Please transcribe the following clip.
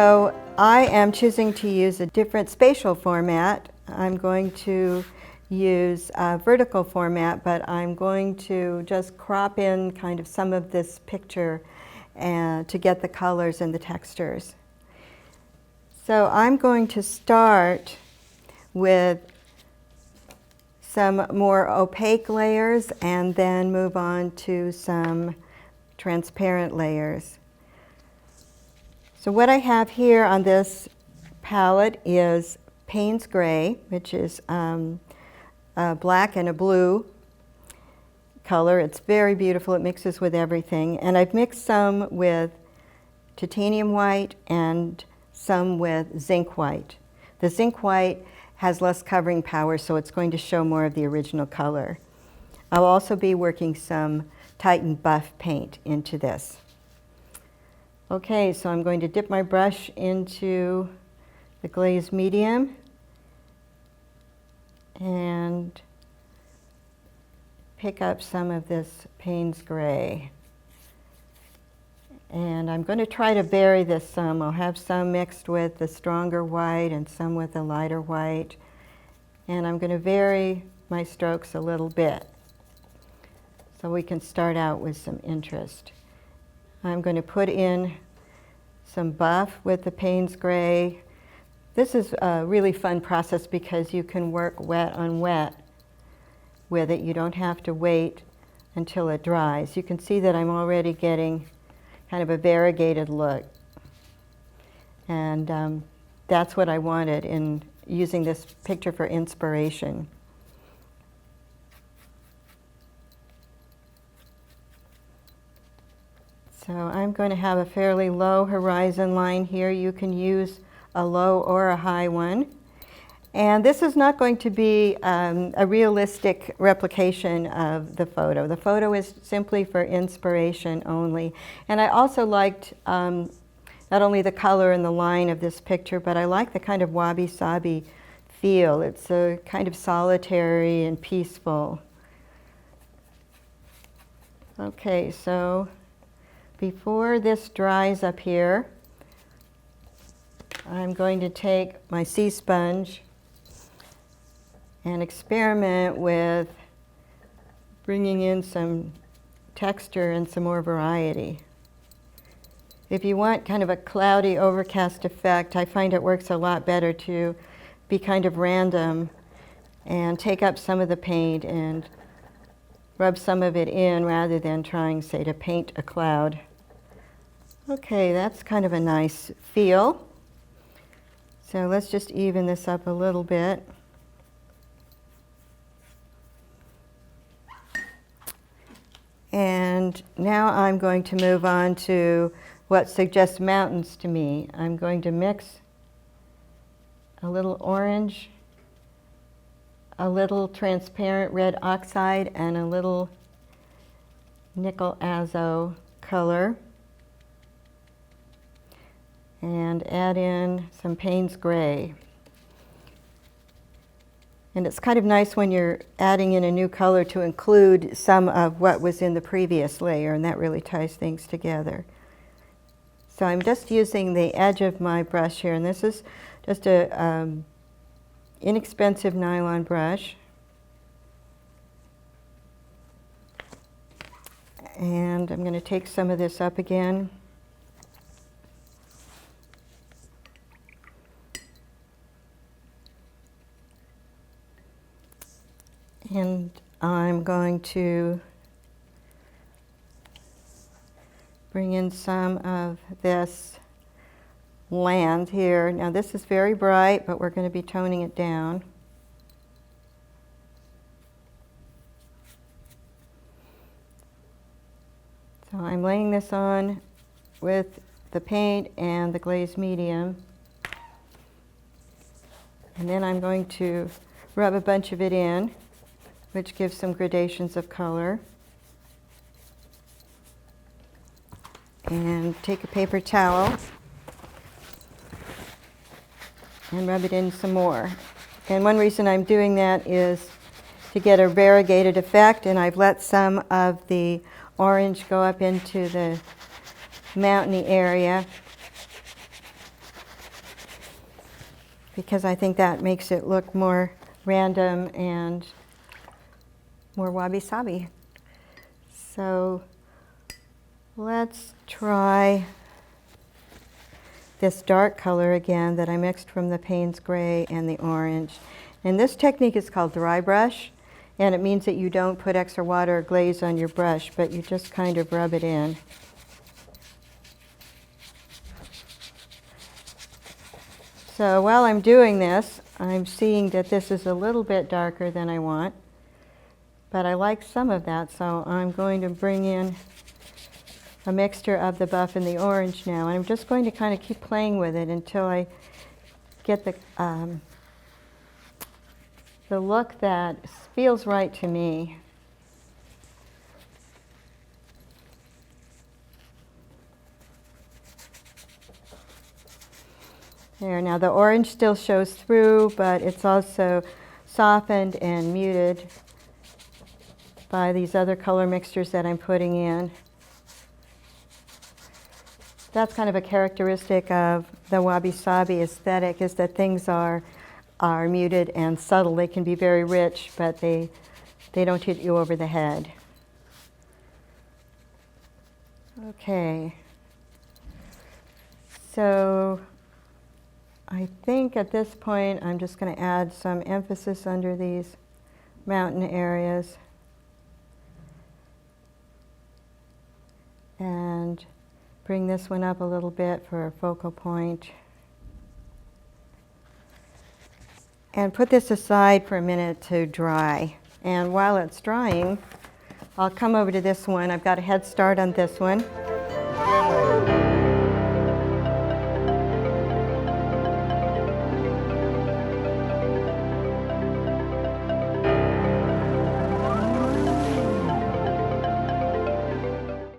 So I am choosing to use a different spatial format. I'm going to use a vertical format, but I'm going to just crop in kind of some of this picture and to get the colors and the textures. So I'm going to start with some more opaque layers and then move on to some transparent layers. So what I have here on this palette is Payne's Gray, which is a black and a blue color. It's very beautiful. It mixes with everything. And I've mixed some with titanium white and some with zinc white. The zinc white has less covering power, so it's going to show more of the original color. I'll also be working some Titan Buff paint into this. Okay, so I'm going to dip my brush into the glaze medium and pick up some of this Payne's Gray. And I'm going to try to vary this some. I'll have some mixed with the stronger white and some with the lighter white. And I'm going to vary my strokes a little bit so we can start out with some interest. I'm going to put in some buff with the Payne's Gray. This is a really fun process because you can work wet on wet with it. You don't have to wait until it dries. You can see that I'm already getting kind of a variegated look. And that's what I wanted in using this picture for inspiration. So I'm going to have a fairly low horizon line here. You can use a low or a high one. And this is not going to be a realistic replication of the photo. The photo is simply for inspiration only. And I also liked not only the color and the line of this picture, but I like the kind of Wabi Sabi feel. It's a kind of solitary and peaceful. Okay, so before this dries up here, I'm going to take my sea sponge and experiment with bringing in some texture and some more variety. If you want kind of a cloudy, overcast effect, I find it works a lot better to be kind of random and take up some of the paint and rub some of it in rather than trying, say, to paint a cloud. Okay, that's kind of a nice feel. So let's just even this up a little bit. And now I'm going to move on to what suggests mountains to me. I'm going to mix a little orange, a little transparent red oxide, and a little nickel azo color. And add in some Payne's Gray. And it's kind of nice when you're adding in a new color to include some of what was in the previous layer, and that really ties things together. So I'm just using the edge of my brush here, and this is just a inexpensive nylon brush. And I'm going to take some of this up again. And I'm going to bring in some of this land here. Now this is very bright, but we're going to be toning it down. So I'm laying this on with the paint and the glaze medium. And then I'm going to rub a bunch of it in, which gives some gradations of color. And take a paper towel and rub it in some more. And one reason I'm doing that is to get a variegated effect, and I've let some of the orange go up into the mountainy area. because I think that makes it look more random and more Wabi Sabi. So let's try this dark color again that I mixed from the Payne's Gray and the orange. And this technique is called dry brush, and it means that you don't put extra water or glaze on your brush, but you just kind of rub it in. So while I'm doing this, I'm seeing that this is a little bit darker than I want, but I like some of that, so I'm going to bring in a mixture of the buff and the orange now, and I'm just going to kind of keep playing with it until I get the look that feels right to me. There, now the orange still shows through, but it's also softened and muted by these other color mixtures that I'm putting in. That's kind of a characteristic of the Wabi Sabi aesthetic, is that things are muted and subtle. They can be very rich, but they don't hit you over the head. Okay. So I think at this point I'm just going to add some emphasis under these mountain areas. And bring this one up a little bit for a focal point. And put this aside for a minute to dry. And while it's drying, I'll come over to this one. I've got a head start on this one.